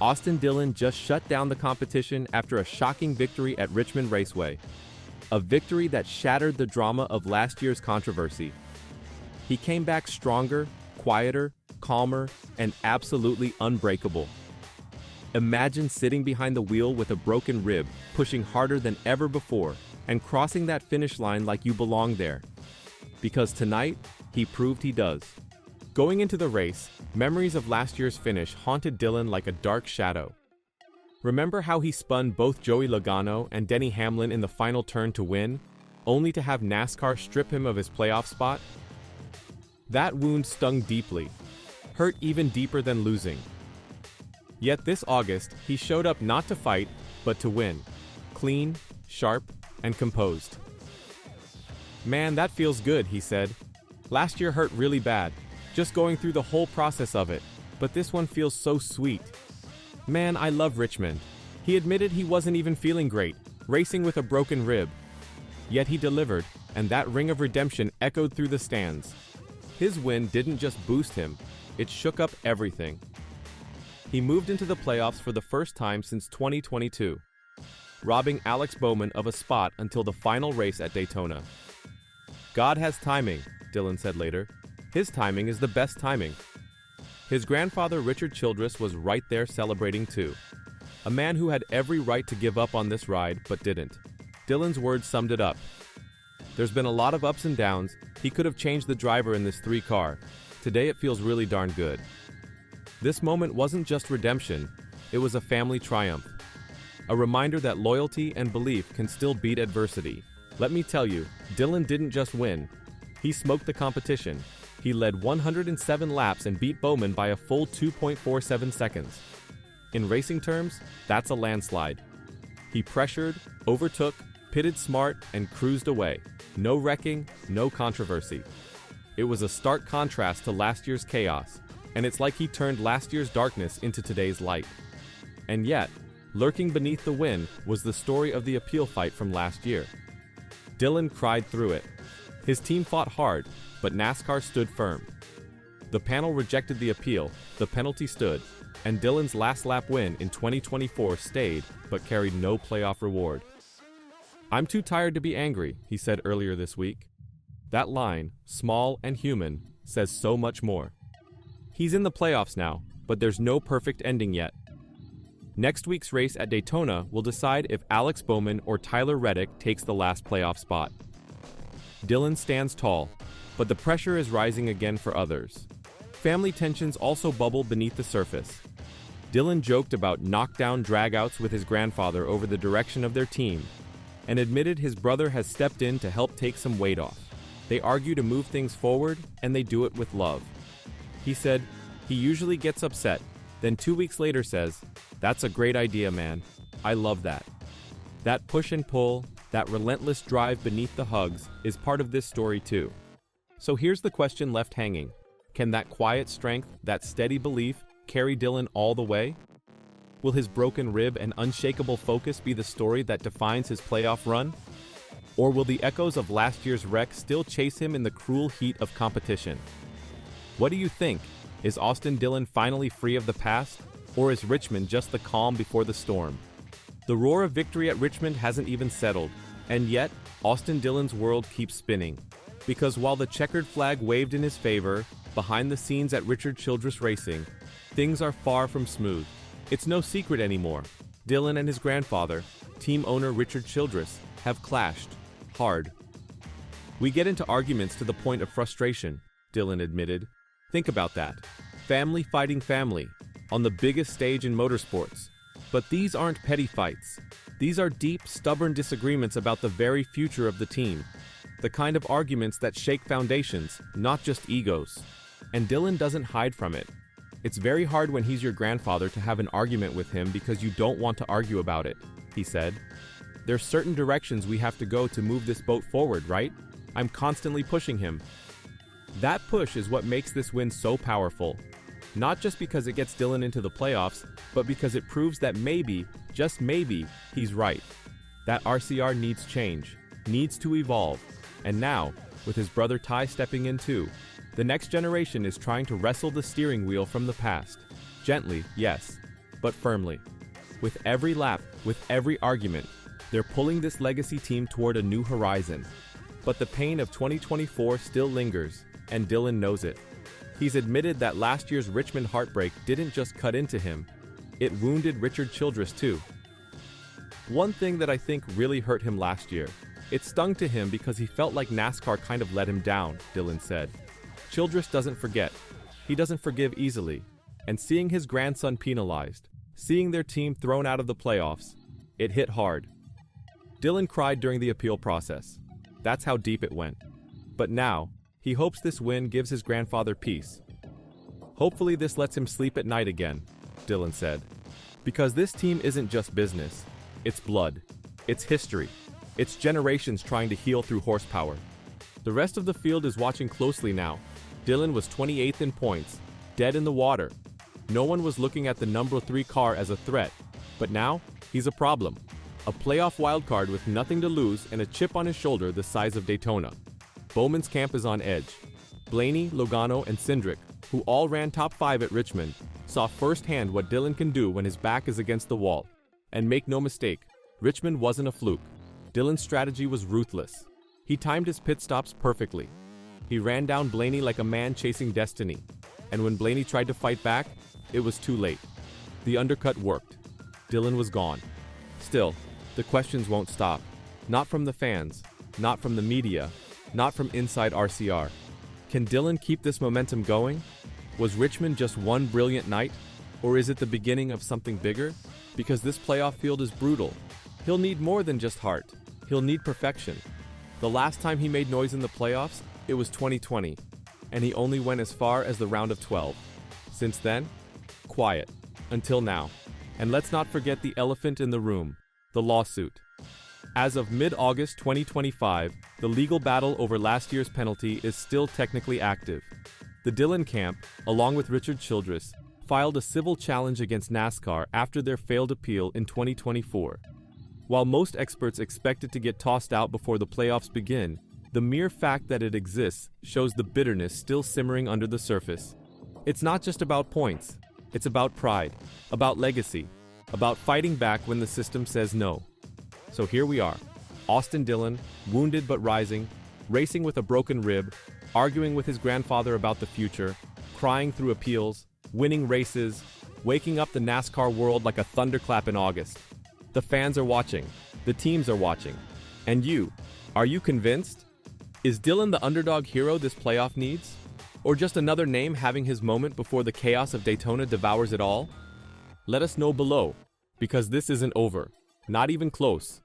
Austin Dillon just shut down the competition after a shocking victory at Richmond Raceway. A victory that shattered the drama of last year's controversy. He came back stronger, quieter, calmer, and absolutely unbreakable. Imagine sitting behind the wheel with a broken rib, pushing harder than ever before, and crossing that finish line like you belong there. Because tonight, he proved he does. Going into the race, memories of last year's finish haunted Dillon like a dark shadow. Remember how he spun both Joey Logano and Denny Hamlin in the final turn to win, only to have NASCAR strip him of his playoff spot? That wound stung deeply, hurt even deeper than losing. Yet this August, he showed up not to fight, but to win. Clean, sharp, and composed. "Man, that feels good," he said. "Last year hurt really bad, just going through the whole process of it, but this one feels so sweet. Man, I love Richmond." He admitted he wasn't even feeling great, racing with a broken rib. Yet he delivered, and that ring of redemption echoed through the stands. His win didn't just boost him, it shook up everything. He moved into the playoffs for the first time since 2022, robbing Alex Bowman of a spot until the final race at Daytona. "God has timing," Dillon said later. "His timing is the best timing." His grandfather Richard Childress was right there celebrating too. A man who had every right to give up on this ride, but didn't. Dillon's words summed it up. "There's been a lot of ups and downs. He could have changed the driver in this 3-car. Today it feels really darn good." This moment wasn't just redemption, it was a family triumph. A reminder that loyalty and belief can still beat adversity. Let me tell you, Dillon didn't just win. He smoked the competition. He led 107 laps and beat Bowman by a full 2.47 seconds. In racing terms, that's a landslide. He pressured, overtook, pitted smart, and cruised away. No wrecking, no controversy. It was a stark contrast to last year's chaos, and it's like he turned last year's darkness into today's light. And yet, lurking beneath the win was the story of the appeal fight from last year. Dillon cried through it. His team fought hard, but NASCAR stood firm. The panel rejected the appeal, the penalty stood, and Dillon's last lap win in 2024 stayed, but carried no playoff reward. "I'm too tired to be angry," he said earlier this week. That line, small and human, says so much more. He's in the playoffs now, but there's no perfect ending yet. Next week's race at Daytona will decide if Alex Bowman or Tyler Reddick takes the last playoff spot. Dillon stands tall, but the pressure is rising again for others. Family tensions also bubble beneath the surface. Dillon joked about knockdown dragouts with his grandfather over the direction of their team, and admitted his brother has stepped in to help take some weight off. They argue to move things forward, and they do it with love. He said, he usually gets upset, then 2 weeks later says, "That's a great idea, man. I love that." That push and pull, that relentless drive beneath the hugs, is part of this story too. So here's the question left hanging. Can that quiet strength, that steady belief, carry Dillon all the way? Will his broken rib and unshakable focus be the story that defines his playoff run? Or will the echoes of last year's wreck still chase him in the cruel heat of competition? What do you think? Is Austin Dillon finally free of the past? Or is Richmond just the calm before the storm? The roar of victory at Richmond hasn't even settled, and yet, Austin Dillon's world keeps spinning. Because while the checkered flag waved in his favor, behind the scenes at Richard Childress Racing, things are far from smooth. It's no secret anymore. Dillon and his grandfather, team owner Richard Childress, have clashed. Hard. "We get into arguments to the point of frustration," Dillon admitted. "Think about that. Family fighting family, on the biggest stage in motorsports. But these aren't petty fights. These are deep, stubborn disagreements about the very future of the team. The kind of arguments that shake foundations, not just egos." And Dillon doesn't hide from it. "It's very hard when he's your grandfather to have an argument with him because you don't want to argue about it," he said. "There's certain directions we have to go to move this boat forward, right? I'm constantly pushing him." That push is what makes this win so powerful. Not just because it gets Dillon into the playoffs, but because it proves that maybe, just maybe, he's right. That RCR needs change, needs to evolve. And now, with his brother Ty stepping in too, the next generation is trying to wrestle the steering wheel from the past. Gently, yes, but firmly. With every lap, with every argument, they're pulling this legacy team toward a new horizon. But the pain of 2024 still lingers, and Dillon knows it. He's admitted that last year's Richmond heartbreak didn't just cut into him, it wounded Richard Childress too. One thing that I think really hurt him last year, it stung to him because he felt like NASCAR kind of let him down, Dillon said. Childress doesn't forget. He doesn't forgive easily. And seeing his grandson penalized, seeing their team thrown out of the playoffs, it hit hard. Dillon cried during the appeal process. That's how deep it went. But now, he hopes this win gives his grandfather peace. Hopefully this lets him sleep at night again, Dillon said. Because this team isn't just business. It's blood. It's history. It's generations trying to heal through horsepower. The rest of the field is watching closely now. Dillon was 28th in points, dead in the water. No one was looking at the number 3 car as a threat, but now he's a problem. A playoff wildcard with nothing to lose and a chip on his shoulder the size of Daytona. Bowman's camp is on edge. Blaney, Logano, and Cindric, who all ran top 5 at Richmond, saw firsthand what Dillon can do when his back is against the wall. And make no mistake, Richmond wasn't a fluke. Dillon's strategy was ruthless. He timed his pit stops perfectly. He ran down Blaney like a man chasing destiny. And when Blaney tried to fight back, it was too late. The undercut worked. Dillon was gone. Still, the questions won't stop. Not from the fans, not from the media, not from inside RCR. Can Dillon keep this momentum going? Was Richmond just one brilliant night? Or is it the beginning of something bigger? Because this playoff field is brutal. He'll need more than just heart. He'll need perfection. The last time he made noise in the playoffs, it was 2020, and he only went as far as the round of 12. Since then, quiet. Until now. And let's not forget the elephant in the room, the lawsuit. As of mid-August 2025, the legal battle over last year's penalty is still technically active. The Dillon camp, along with Richard Childress, filed a civil challenge against NASCAR after their failed appeal in 2024. While most experts expect it to get tossed out before the playoffs begin, the mere fact that it exists shows the bitterness still simmering under the surface. It's not just about points. It's about pride, about legacy, about fighting back when the system says no. So here we are, Austin Dillon, wounded but rising, racing with a broken rib, arguing with his grandfather about the future, crying through appeals, winning races, waking up the NASCAR world like a thunderclap in August. The fans are watching, the teams are watching. And you, are you convinced? Is Dillon the underdog hero this playoff needs? Or just another name having his moment before the chaos of Daytona devours it all? Let us know below, because this isn't over, not even close.